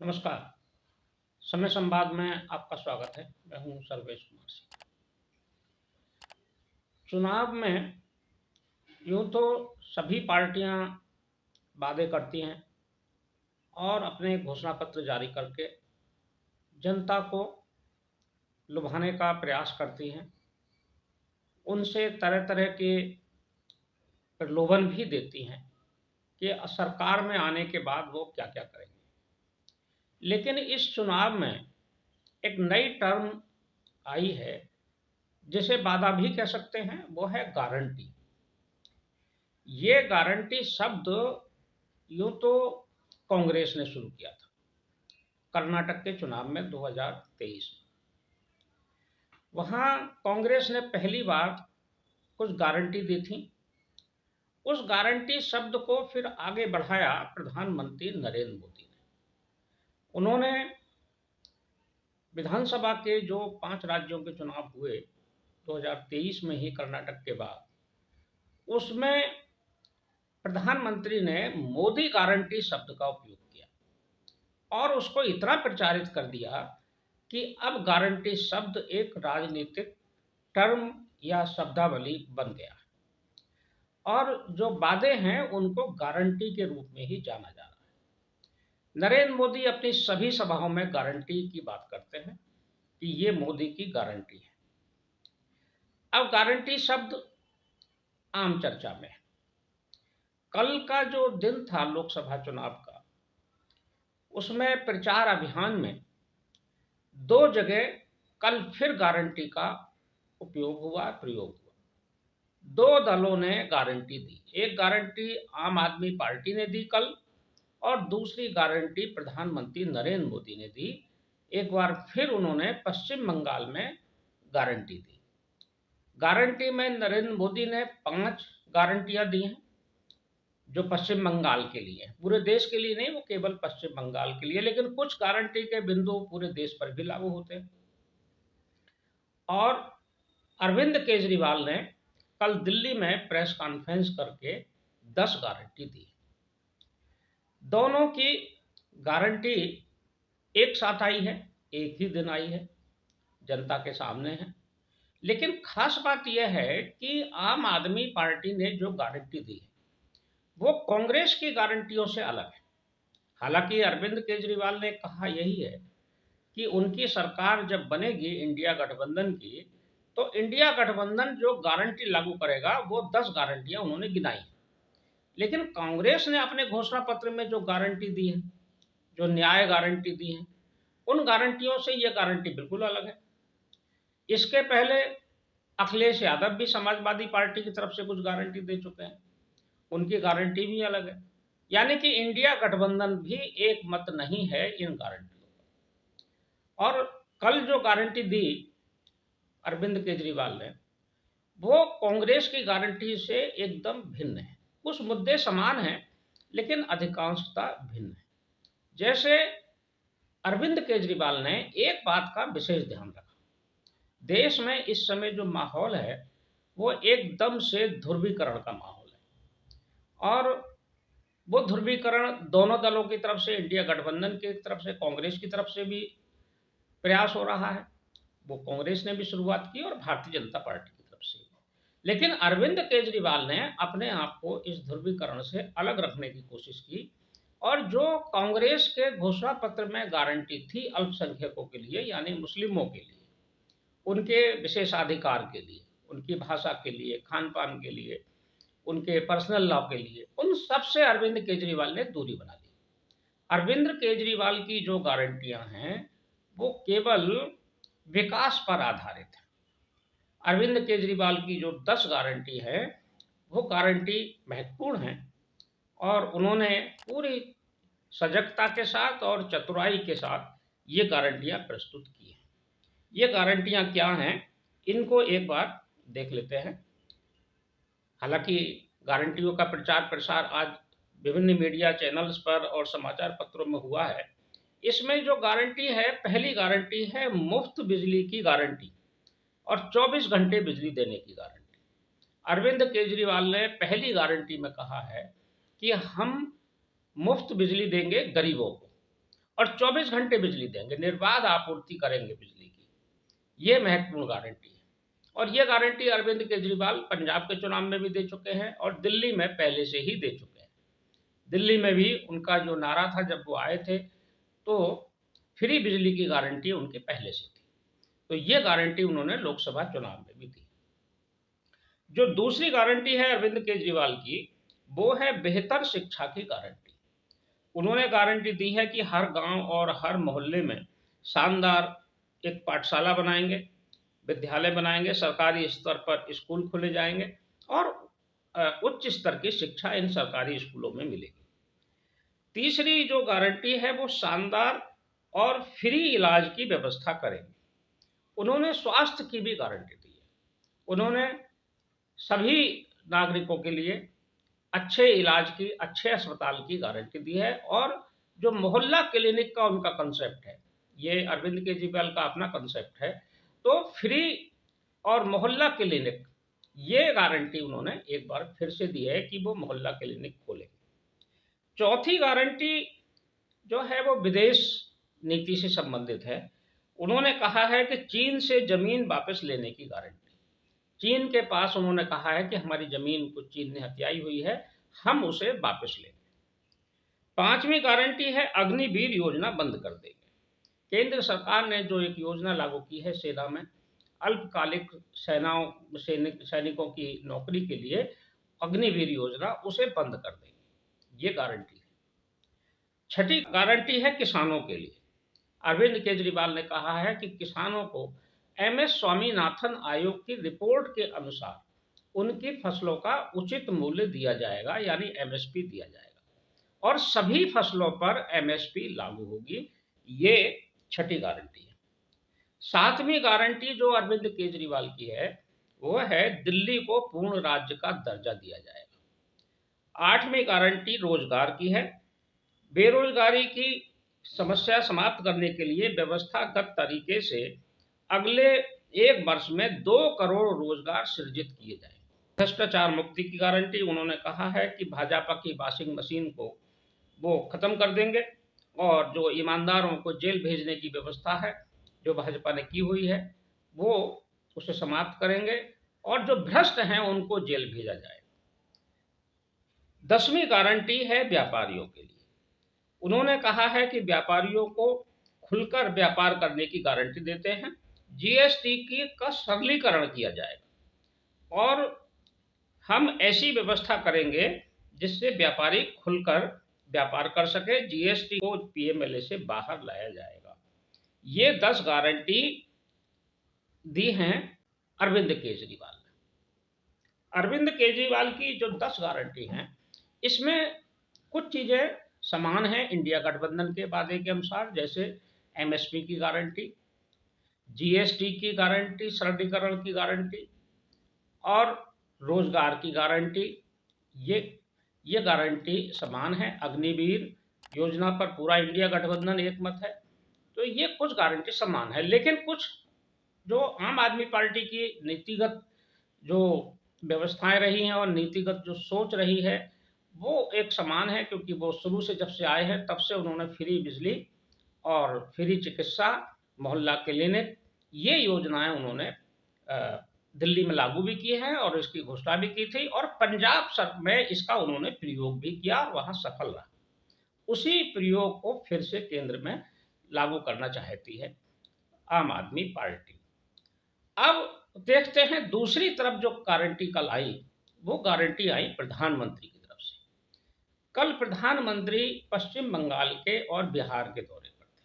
नमस्कार। समय संवाद में आपका स्वागत है। मैं हूँ सर्वेश कुमार सिंह। चुनाव में यूँ तो सभी पार्टियां वादे करती हैं और अपने घोषणा पत्र जारी करके जनता को लुभाने का प्रयास करती हैं। उनसे तरह तरह के प्रलोभन भी देती हैं कि सरकार में आने के बाद वो क्या क्या करेंगे। लेकिन इस चुनाव में एक नई टर्म आई है जिसे वादा भी कह सकते हैं, वो है गारंटी। ये गारंटी शब्द यूं तो कांग्रेस ने शुरू किया था कर्नाटक के चुनाव में 2023 में। वहां कांग्रेस ने पहली बार कुछ गारंटी दी थी। उस गारंटी शब्द को फिर आगे बढ़ाया प्रधानमंत्री नरेंद्र मोदी ने। उन्होंने विधानसभा के जो 5 राज्यों के चुनाव हुए 2023 में ही कर्नाटक के बाद, उसमें प्रधानमंत्री ने मोदी गारंटी शब्द का उपयोग किया और उसको इतना प्रचारित कर दिया कि अब गारंटी शब्द एक राजनीतिक टर्म या शब्दावली बन गया और जो वादे हैं उनको गारंटी के रूप में ही जाना जा रहा है। नरेंद्र मोदी अपनी सभी सभाओं में गारंटी की बात करते हैं कि ये मोदी की गारंटी है। अब गारंटी शब्द आम चर्चा में है। कल का जो दिन था लोकसभा चुनाव का, उसमें प्रचार अभियान में 2 जगह कल फिर गारंटी का उपयोग हुआ, प्रयोग हुआ। 2 दलों ने गारंटी दी। एक गारंटी आम आदमी पार्टी ने दी कल और दूसरी गारंटी प्रधानमंत्री नरेंद्र मोदी ने दी। एक बार फिर उन्होंने पश्चिम बंगाल में गारंटी दी। गारंटी में नरेंद्र मोदी ने 5 गारंटियां दी हैं जो पश्चिम बंगाल के लिए, पूरे देश के लिए नहीं, वो केवल पश्चिम बंगाल के लिए। लेकिन कुछ गारंटी के बिंदु पूरे देश पर भी लागू होते हैं। और अरविंद केजरीवाल ने कल दिल्ली में प्रेस कॉन्फ्रेंस करके 10 गारंटी दी। दोनों की गारंटी एक साथ आई है, एक ही दिन आई है, जनता के सामने है। लेकिन खास बात यह है कि आम आदमी पार्टी ने जो गारंटी दी है वो कांग्रेस की गारंटियों से अलग है। हालांकि अरविंद केजरीवाल ने कहा यही है कि उनकी सरकार जब बनेगी इंडिया गठबंधन की, तो इंडिया गठबंधन जो गारंटी लागू करेगा वो 10 गारंटियां उन्होंने गिनाई। लेकिन कांग्रेस ने अपने घोषणा पत्र में जो गारंटी दी है, जो न्याय गारंटी दी है, उन गारंटियों से ये गारंटी बिल्कुल अलग है। इसके पहले अखिलेश यादव भी समाजवादी पार्टी की तरफ से कुछ गारंटी दे चुके हैं, उनकी गारंटी भी अलग है। यानी कि इंडिया गठबंधन भी एक मत नहीं है इन गारंटियों पर। और कल जो गारंटी दी अरविंद केजरीवाल ने, वो कांग्रेस की गारंटी से एकदम भिन्न है। कुछ मुद्दे समान हैं लेकिन अधिकांशता भिन्न है। जैसे अरविंद केजरीवाल ने एक बात का विशेष ध्यान रखा। देश में इस समय जो माहौल है वो एकदम से ध्रुवीकरण का माहौल है और वो ध्रुवीकरण दोनों दलों की तरफ से, इंडिया गठबंधन की तरफ से, कांग्रेस की तरफ से भी प्रयास हो रहा है। वो कांग्रेस ने भी शुरुआत की और भारतीय जनता पार्टी की तरफ से। लेकिन अरविंद केजरीवाल ने अपने आप को इस ध्रुवीकरण से अलग रखने की कोशिश की और जो कांग्रेस के घोषणा पत्र में गारंटी थी अल्पसंख्यकों के लिए, यानी मुस्लिमों के लिए, उनके विशेषाधिकार के लिए, उनकी भाषा के लिए, खान पान के लिए, उनके पर्सनल लॉ के लिए, उन सब से अरविंद केजरीवाल ने दूरी बना ली। अरविंद केजरीवाल की जो गारंटियां हैं वो केवल विकास पर आधारित है। अरविंद केजरीवाल की जो 10 गारंटी है वो गारंटी महत्वपूर्ण है और उन्होंने पूरी सजगता के साथ और चतुराई के साथ ये गारंटियां प्रस्तुत की हैं। ये गारंटियां क्या हैं, इनको एक बार देख लेते हैं। हालांकि गारंटियों का प्रचार प्रसार आज विभिन्न मीडिया चैनल्स पर और समाचार पत्रों में हुआ है। इसमें जो गारंटी है, पहली गारंटी है मुफ्त बिजली की गारंटी और 24 घंटे बिजली देने की गारंटी। अरविंद केजरीवाल ने पहली गारंटी में कहा है कि हम मुफ्त बिजली देंगे गरीबों को और 24 घंटे बिजली देंगे, निर्बाध आपूर्ति करेंगे बिजली की। ये महत्वपूर्ण गारंटी है। और ये गारंटी अरविंद केजरीवाल पंजाब के चुनाव में भी दे चुके हैं और दिल्ली में पहले से ही दे चुके हैं। दिल्ली में भी उनका जो नारा था जब वो आए थे, तो फ्री बिजली की गारंटी उनके पहले से थी। तो ये गारंटी उन्होंने लोकसभा चुनाव में भी दी। जो दूसरी गारंटी है अरविंद केजरीवाल की, वो है बेहतर शिक्षा की गारंटी। उन्होंने गारंटी दी है कि हर गांव और हर मोहल्ले में शानदार एक पाठशाला बनाएंगे, विद्यालय बनाएंगे, सरकारी स्तर पर स्कूल खोले जाएंगे और उच्च स्तर की शिक्षा इन सरकारी स्कूलों में मिलेगी। तीसरी जो गारंटी है वो शानदार और फ्री इलाज की व्यवस्था करेंगे। उन्होंने स्वास्थ्य की भी गारंटी दी है। उन्होंने सभी नागरिकों के लिए अच्छे इलाज की, अच्छे अस्पताल की गारंटी दी है। और जो मोहल्ला क्लिनिक का उनका कंसेप्ट है, ये अरविंद केजरीवाल का अपना कंसेप्ट है, तो फ्री और मोहल्ला क्लिनिक, ये गारंटी उन्होंने एक बार फिर से दी है कि वो मोहल्ला क्लिनिक खोलेंगे। चौथी गारंटी जो है वो विदेश नीति से संबंधित है। उन्होंने कहा है कि चीन से जमीन वापस लेने की गारंटी। चीन के पास उन्होंने कहा है कि हमारी जमीन को चीन ने हथियाई हुई है, हम उसे वापस लेंगे। पांचवी गारंटी है अग्निवीर योजना बंद कर देंगे। केंद्र सरकार ने जो एक योजना लागू की है सेना में अल्पकालिक सैनिकों की नौकरी के लिए, अग्निवीर योजना, उसे बंद कर देंगे। ये गारंटी है। छठी गारंटी है किसानों के लिए। अरविंद केजरीवाल ने कहा है कि किसानों को MS स्वामीनाथन आयोग की रिपोर्ट के अनुसार उनकी फसलों का उचित मूल्य दिया जाएगा, यानी MSP दिया जाएगा और सभी फसलों पर MSP लागू होगी। ये छठी गारंटी है। सातवीं गारंटी जो अरविंद केजरीवाल की है वो है दिल्ली को पूर्ण राज्य का दर्जा दिया जाएगा। आठवीं गारंटी रोजगार की है। बेरोजगारी की समस्या समाप्त करने के लिए व्यवस्थागत तरीके से अगले 1 वर्ष में 2 करोड़ रोजगार सृजित किए जाएंगे। भ्रष्टाचार मुक्ति की गारंटी। उन्होंने कहा है कि भाजपा की वॉशिंग मशीन को वो खत्म कर देंगे और जो ईमानदारों को जेल भेजने की व्यवस्था है जो भाजपा ने की हुई है, वो उसे समाप्त करेंगे और जो भ्रष्ट हैं उनको जेल भेजा जाएगा। 10वीं गारंटी है व्यापारियों के लिए। उन्होंने कहा है कि व्यापारियों को खुलकर व्यापार करने की गारंटी देते हैं। GST का सरलीकरण किया जाएगा और हम ऐसी व्यवस्था करेंगे जिससे व्यापारी खुलकर व्यापार कर सके। GST को PMLA से बाहर लाया जाएगा। ये 10 गारंटी दी हैं अरविंद केजरीवाल ने। अरविंद केजरीवाल की जो 10 गारंटी हैं, इसमें कुछ चीजें समान हैं इंडिया गठबंधन के वादे के अनुसार, जैसे MSP की गारंटी, GST की गारंटी, सरलीकरण की गारंटी और रोजगार की गारंटी। ये गारंटी समान है। अग्निवीर योजना पर पूरा इंडिया गठबंधन एक मत है। तो ये कुछ गारंटी समान है, लेकिन कुछ जो आम आदमी पार्टी की नीतिगत जो व्यवस्थाएं रही हैं और नीतिगत जो सोच रही है वो एक समान है, क्योंकि वो शुरू से जब से आए हैं तब से उन्होंने फ्री बिजली और फ्री चिकित्सा, मोहल्ला क्लिनिक, ये योजनाएं उन्होंने दिल्ली में लागू भी की हैं और इसकी घोषणा भी की थी और पंजाब में इसका उन्होंने प्रयोग भी किया और वहां सफल रहा। उसी प्रयोग को फिर से केंद्र में लागू करना चाहती है आम आदमी पार्टी। अब देखते हैं दूसरी तरफ जो गारंटी कल आई, वो गारंटी आई प्रधानमंत्री की तरफ से। कल प्रधानमंत्री पश्चिम बंगाल के और बिहार के दौरे पर थे।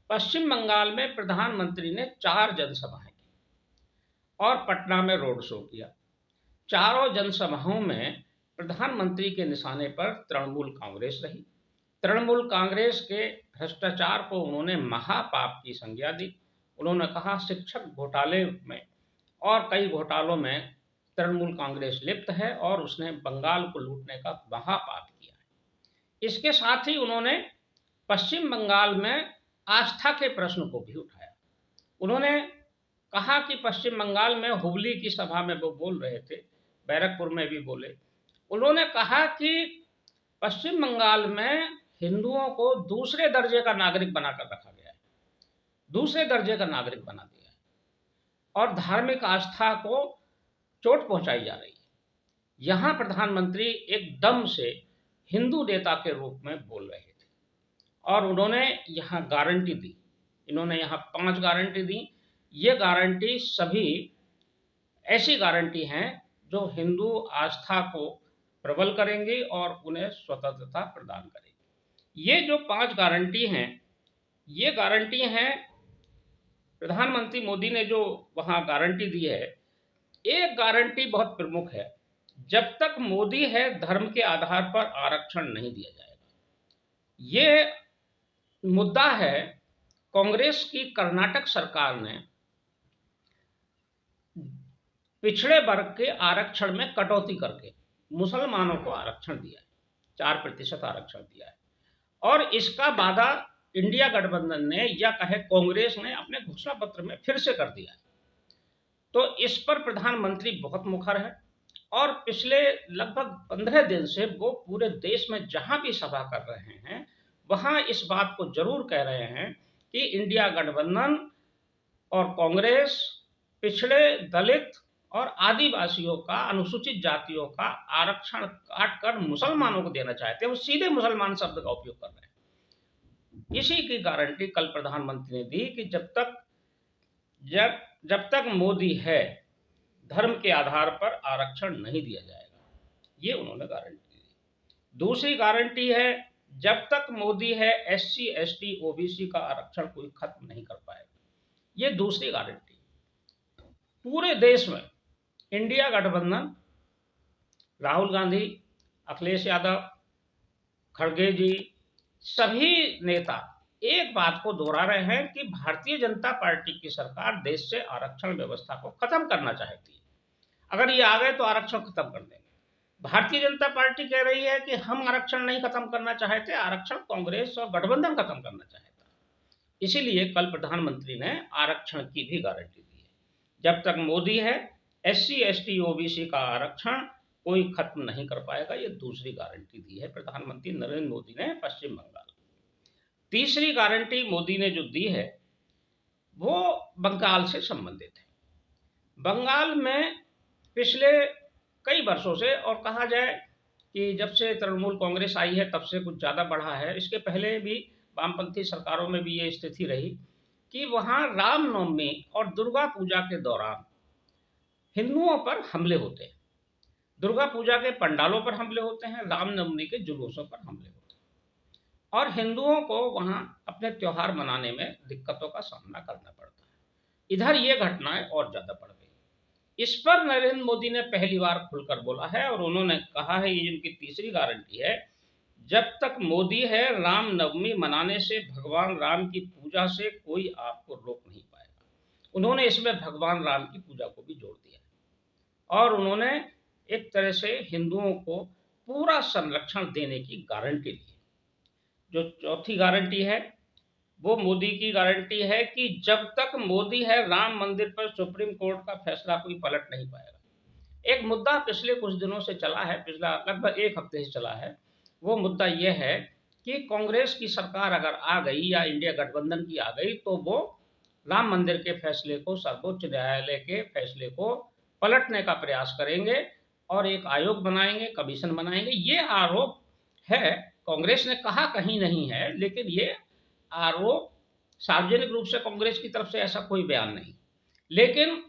पश्चिम बंगाल में प्रधानमंत्री ने 4 जनसभाएं की और पटना में रोड शो किया। चारों जनसभाओं में प्रधानमंत्री के निशाने पर तृणमूल कांग्रेस रही। तृणमूल कांग्रेस के भ्रष्टाचार को उन्होंने महापाप की संज्ञा दी। उन्होंने कहा शिक्षक घोटाले में और कई घोटालों में तृणमूल कांग्रेस लिप्त है और उसने बंगाल को लूटने का महापाप किया है। इसके साथ ही उन्होंने पश्चिम बंगाल में आस्था के प्रश्न को भी उठाया। उन्होंने कहा कि पश्चिम बंगाल में हुबली की सभा में वो बोल रहे थे, बैरकपुर में भी बोले। उन्होंने कहा कि पश्चिम बंगाल में हिंदुओं को दूसरे दर्जे का नागरिक बनाकर रखा गया है, दूसरे दर्जे का नागरिक बना दिया है, और धार्मिक आस्था को चोट पहुंचाई जा रही है। यहां प्रधानमंत्री एकदम से हिंदू नेता के रूप में बोल रहे थे, और उन्होंने यहां गारंटी दी, इन्होंने यहां 5 गारंटी दी। ये गारंटी सभी ऐसी गारंटी हैं जो हिंदू आस्था को प्रबल करेंगी और उन्हें स्वतंत्रता प्रदान करेंगी। ये जो 5 गारंटी हैं, ये गारंटी हैं, प्रधानमंत्री मोदी ने जो वहां गारंटी दी है। एक गारंटी बहुत प्रमुख है, जब तक मोदी है धर्म के आधार पर आरक्षण नहीं दिया जाएगा। ये मुद्दा है, कांग्रेस की कर्नाटक सरकार ने पिछड़े वर्ग के आरक्षण में कटौती करके मुसलमानों को आरक्षण दिया है, 4% आरक्षण दिया है, और इसका वादा इंडिया गठबंधन ने या कहे कांग्रेस ने अपने घोषणा पत्र में फिर से कर दिया है। तो इस पर प्रधानमंत्री बहुत मुखर है, और पिछले लगभग 15 दिन से वो पूरे देश में जहां भी सभा कर रहे हैं, वहां इस बात को जरूर कह रहे हैं कि इंडिया गठबंधन और कांग्रेस पिछड़े, दलित और आदिवासियों का, अनुसूचित जातियों का आरक्षण काटकर मुसलमानों को देना चाहते हैं। वो सीधे मुसलमान शब्द का उपयोग कर रहे हैं। इसी की गारंटी कल प्रधानमंत्री ने दी कि जब तक मोदी है धर्म के आधार पर आरक्षण नहीं दिया जाएगा। ये उन्होंने गारंटी दी। दूसरी गारंटी है, जब तक मोदी है SC ST OBC का आरक्षण कोई खत्म नहीं कर पाएगा। ये दूसरी गारंटी। पूरे देश में इंडिया गठबंधन, राहुल गांधी, अखिलेश यादव, खड़गे जी, सभी नेता एक बात को दोहरा रहे हैं कि भारतीय जनता पार्टी की सरकार देश से आरक्षण व्यवस्था को खत्म करना चाहती है। अगर ये आ गए तो आरक्षण खत्म कर देंगे। भारतीय जनता पार्टी कह रही है कि हम आरक्षण नहीं खत्म करना चाहते, आरक्षण कांग्रेस और गठबंधन खत्म करना चाहता है। इसीलिए कल प्रधानमंत्री ने आरक्षण की भी गारंटी दी है। जब तक मोदी है SC ST OBC का आरक्षण कोई खत्म नहीं कर पाएगा। ये दूसरी गारंटी दी है प्रधानमंत्री नरेंद्र मोदी ने पश्चिम बंगाल। तीसरी गारंटी मोदी ने जो दी है वो बंगाल से संबंधित है। बंगाल में पिछले कई वर्षों से, और कहा जाए कि जब से तृणमूल कांग्रेस आई है तब से कुछ ज़्यादा बढ़ा है, इसके पहले भी वामपंथी सरकारों में भी ये स्थिति रही कि वहाँ रामनवमी और दुर्गा पूजा के दौरान हिंदुओं पर हमले होते हैं। दुर्गा पूजा के पंडालों पर हमले होते हैं, रामनवमी के जुलूसों पर हमले होते हैं, और हिंदुओं को वहाँ अपने त्योहार मनाने में दिक्कतों का सामना करना पड़ता है। इधर ये घटनाएं और ज़्यादा बढ़ गई। इस पर नरेंद्र मोदी ने पहली बार खुलकर बोला है, और उन्होंने कहा है, ये जिनकी तीसरी गारंटी है, जब तक मोदी है रामनवमी मनाने से, भगवान राम की पूजा से कोई आपको रोक नहीं पाएगा। उन्होंने इसमें भगवान राम की पूजा को भी जोड़ दिया, और उन्होंने एक तरह से हिंदुओं को पूरा संरक्षण देने की गारंटी दी। जो चौथी गारंटी है वो मोदी की गारंटी है कि जब तक मोदी है राम मंदिर पर सुप्रीम कोर्ट का फैसला कोई पलट नहीं पाएगा। एक मुद्दा पिछले कुछ दिनों से चला है, पिछला लगभग 1 हफ्ते से चला है। वो मुद्दा ये है कि कांग्रेस की सरकार अगर आ गई या इंडिया गठबंधन की आ गई तो वो राम मंदिर के फैसले को, सर्वोच्च न्यायालय के फैसले को पलटने का प्रयास करेंगे और एक आयोग बनाएंगे, कमीशन बनाएंगे। ये आरोप है, कांग्रेस ने कहा कहीं नहीं है, लेकिन ये आरोप सार्वजनिक रूप से कांग्रेस की तरफ से ऐसा कोई बयान नहीं। लेकिन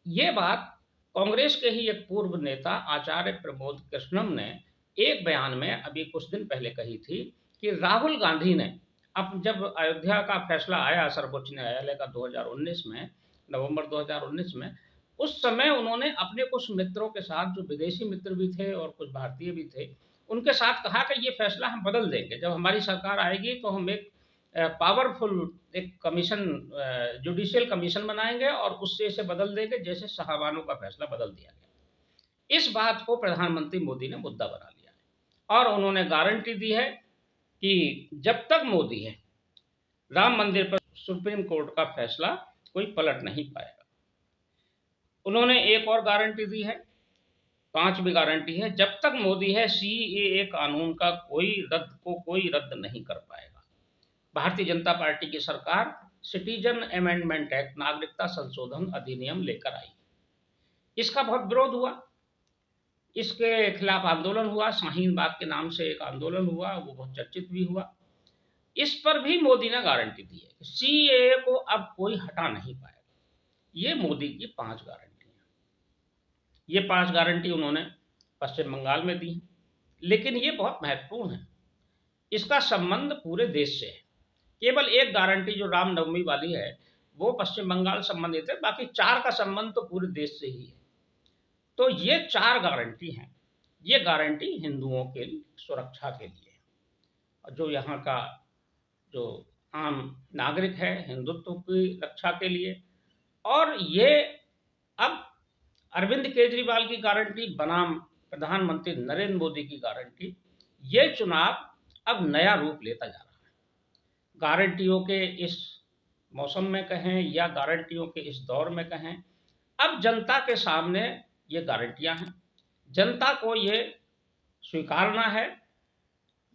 ये बात कांग्रेस के ही एक पूर्व नेता आचार्य प्रमोद कृष्णम ने एक बयान में अभी कुछ दिन पहले कही थी कि राहुल गांधी ने, अब जब अयोध्या का फैसला आया सर्वोच्च न्यायालय का 2019 में, नवंबर 2019 में, उस समय उन्होंने अपने कुछ मित्रों के साथ, जो विदेशी मित्र भी थे और कुछ भारतीय भी थे, उनके साथ कहा कि ये फैसला हम बदल देंगे, जब हमारी सरकार आएगी तो हम एक पावरफुल एक कमीशन, जुडिशियल कमीशन बनाएंगे और उससे इसे बदल देंगे, जैसे साहबानों का फैसला बदल दिया गया। इस बात को प्रधानमंत्री मोदी ने मुद्दा बना लिया है, और उन्होंने गारंटी दी है कि जब तक मोदी है राम मंदिर पर सुप्रीम कोर्ट का फैसला कोई पलट नहीं पाएगा। उन्होंने एक और गारंटी दी है, पांचवी गारंटी है, जब तक मोदी है सीएए कानून का कोई रद्द नहीं कर पाएगा। भारतीय जनता पार्टी की सरकार सिटीजन अमेंडमेंट एक्ट, नागरिकता संशोधन अधिनियम लेकर आई। इसका बहुत विरोध हुआ, इसके खिलाफ आंदोलन हुआ, शाहीन बाग के नाम से एक आंदोलन हुआ, वो बहुत चर्चित भी हुआ। इस पर भी मोदी ने गारंटी दी है कि सीएए को अब कोई हटा नहीं पाएगा। ये मोदी की 5 गारंटी है। ये 5 गारंटी उन्होंने पश्चिम बंगाल में दी, लेकिन ये बहुत महत्वपूर्ण है। इसका संबंध पूरे देश से है। केवल एक गारंटी जो रामनवमी वाली है वो पश्चिम बंगाल संबंधित है, बाकी 4 का संबंध तो पूरे देश से ही है। तो ये 4 गारंटी हैं। ये गारंटी हिंदुओं के सुरक्षा के लिए है, और जो यहाँ का जो आम नागरिक है हिंदुत्व की रक्षा के लिए। और ये अब अरविंद केजरीवाल की गारंटी बनाम प्रधानमंत्री नरेंद्र मोदी की गारंटी, ये चुनाव अब नया रूप लेता जा रहा है। गारंटियों के इस मौसम में कहें या गारंटियों के इस दौर में कहें, अब जनता के सामने ये गारंटियां हैं। जनता को ये स्वीकारना है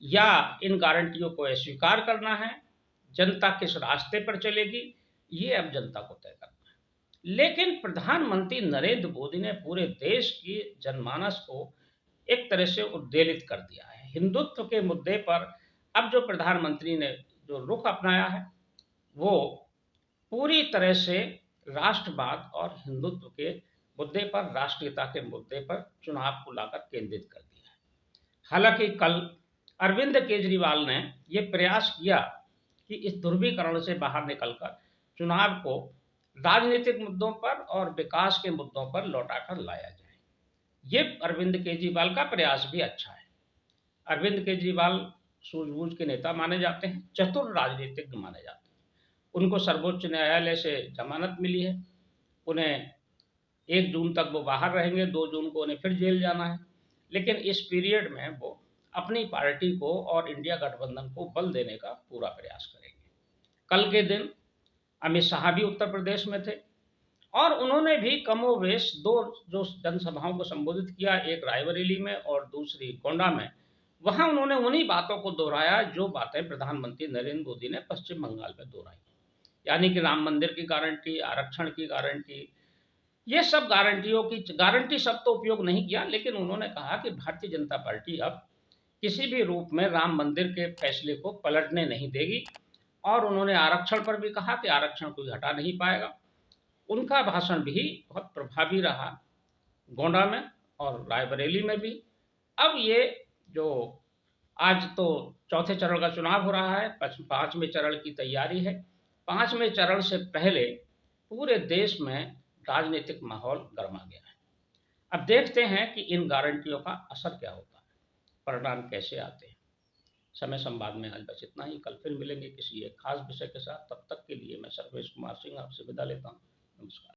या इन गारंटियों को अस्वीकार करना है। जनता किस रास्ते पर चलेगी, ये अब जनता को तय करना है। लेकिन प्रधानमंत्री नरेंद्र मोदी ने पूरे देश की जनमानस को एक तरह से उद्वेलित कर दिया है। हिंदुत्व के मुद्दे पर अब जो प्रधानमंत्री ने जो रुख अपनाया है वो पूरी तरह से राष्ट्रवाद और हिंदुत्व के मुद्दे पर, राष्ट्रीयता के मुद्दे पर चुनाव को लाकर केंद्रित कर दिया है। हालांकि कल अरविंद केजरीवाल ने यह प्रयास किया कि इस ध्रुवीकरण से बाहर निकलकर चुनाव को राजनीतिक मुद्दों पर और विकास के मुद्दों पर लौटाकर लाया जाए। ये अरविंद केजरीवाल का प्रयास भी अच्छा है। अरविंद केजरीवाल सूझबूझ के नेता माने जाते हैं, चतुर राजनीतिज्ञ माने जाते हैं। उनको सर्वोच्च न्यायालय से जमानत मिली है। उन्हें 1 जून तक वो बाहर रहेंगे, 2 जून को उन्हें फिर जेल जाना है। लेकिन इस पीरियड में वो अपनी पार्टी को और इंडिया गठबंधन को बल देने का पूरा प्रयास करेंगे। कल के दिन अमित शाह भी उत्तर प्रदेश में थे और उन्होंने भी कमोवेश 2 जो जनसभाओं को संबोधित किया, एक रायबरेली में और दूसरी गोंडा में। वहां उन्होंने उन्हीं बातों को दोहराया जो बातें प्रधानमंत्री नरेंद्र मोदी ने पश्चिम बंगाल में दोहराई, यानी कि राम मंदिर की गारंटी, आरक्षण की गारंटी, ये सब गारंटी शब्द तो उपयोग नहीं किया, लेकिन उन्होंने कहा कि भारतीय जनता पार्टी अब किसी भी रूप में राम मंदिर के फैसले को पलटने नहीं देगी। और उन्होंने आरक्षण पर भी कहा कि आरक्षण कोई हटा नहीं पाएगा। उनका भाषण भी बहुत प्रभावी रहा गोंडा में और रायबरेली में भी। अब ये जो आज तो चौथे चरण का चुनाव हो रहा है, 5वें चरण की तैयारी है। 5वें चरण से पहले पूरे देश में राजनीतिक माहौल गर्मा गया है। अब देखते हैं कि इन गारंटियों का असर क्या होता है, परिणाम कैसे आते हैं। समय संवाद में आज बस इतना ही। कल फिर मिलेंगे किसी एक खास विषय के साथ। तब तक के लिए मैं सर्वेश कुमार सिंह आपसे विदा लेता हूँ। नमस्कार।